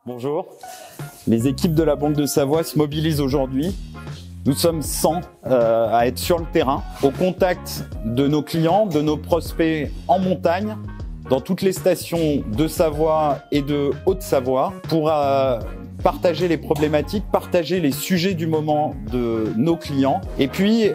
Bonjour, les équipes de la Banque de Savoie se mobilisent aujourd'hui. Nous sommes 100 à être sur le terrain, au contact de nos clients, de nos prospects en montagne, dans toutes les stations de Savoie et de Haute-Savoie, pour partager les problématiques, partager les sujets du moment de nos clients, et puis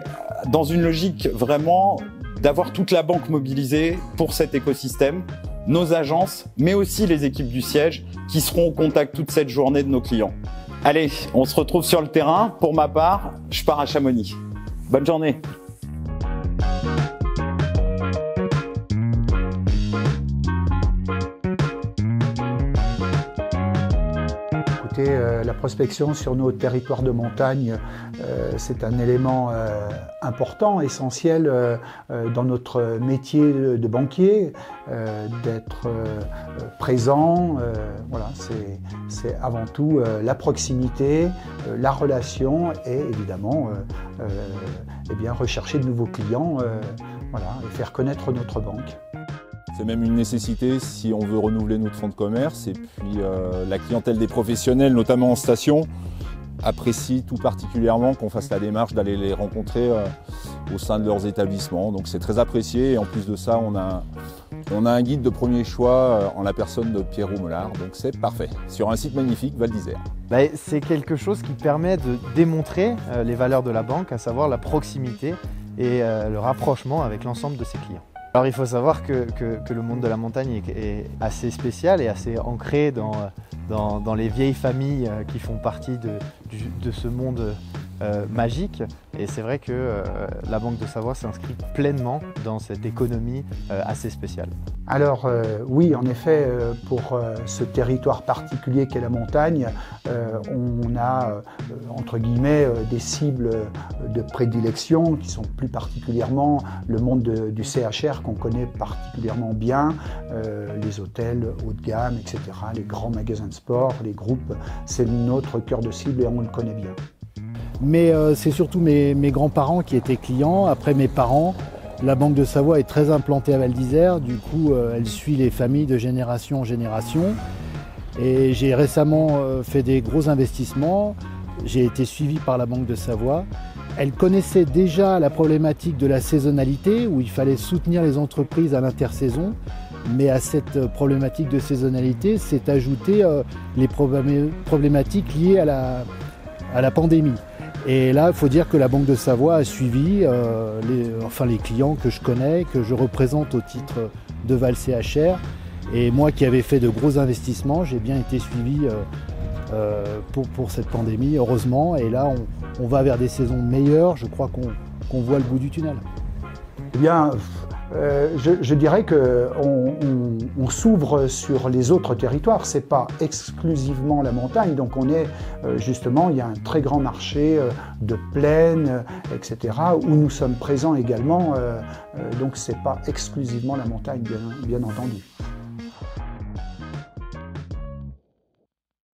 dans une logique vraiment d'avoir toute la banque mobilisée pour cet écosystème, nos agences, mais aussi les équipes du siège qui seront au contact toute cette journée de nos clients. Allez, on se retrouve sur le terrain. Pour ma part, je pars à Chamonix. Bonne journée. La prospection sur nos territoires de montagne, c'est un élément important, essentiel dans notre métier de banquier, d'être présent. Voilà, c'est avant tout la proximité, la relation et évidemment eh bien, rechercher de nouveaux clients voilà, et faire connaître notre banque. C'est même une nécessité si on veut renouveler notre fonds de commerce. Et puis la clientèle des professionnels, notamment en station, apprécie tout particulièrement qu'on fasse la démarche d'aller les rencontrer au sein de leurs établissements. Donc c'est très apprécié et en plus de ça, on a un guide de premier choix en la personne de Pierre Roumelard. Donc c'est parfait. Sur un site magnifique, Val d'Isère. C'est quelque chose qui permet de démontrer les valeurs de la banque, à savoir la proximité et le rapprochement avec l'ensemble de ses clients. Alors il faut savoir que le monde de la montagne est assez spécial et assez ancré dans les vieilles familles qui font partie de ce monde magique. Et c'est vrai que la Banque de Savoie s'inscrit pleinement dans cette économie assez spéciale. Alors oui, en effet, pour ce territoire particulier qu'est la montagne, on a entre guillemets des cibles de prédilection qui sont plus particulièrement le monde du CHR qu'on connaît particulièrement bien, les hôtels haut de gamme, etc., les grands magasins de sport, les groupes, c'est notre cœur de cible et on le connaît bien. Mais c'est surtout mes grands-parents qui étaient clients, après mes parents. La Banque de Savoie est très implantée à Val d'Isère, du coup elle suit les familles de génération en génération. Et j'ai récemment fait des gros investissements, j'ai été suivi par la Banque de Savoie. Elle connaissait déjà la problématique de la saisonnalité, où il fallait soutenir les entreprises à l'intersaison. Mais à cette problématique de saisonnalité s'est ajouté les problématiques liées à la pandémie. Et là, il faut dire que la Banque de Savoie a suivi les clients que je connais, que je représente au titre de Val CHR. Et moi qui avais fait de gros investissements, j'ai bien été suivi pour cette pandémie, heureusement. Et là, on va vers des saisons meilleures. Je crois qu'on voit le bout du tunnel. Eh bien, je dirais qu'on s'ouvre sur les autres territoires, c'est pas exclusivement la montagne, donc on est justement, il y a un très grand marché de plaine, etc., où nous sommes présents également, donc c'est pas exclusivement la montagne, bien entendu.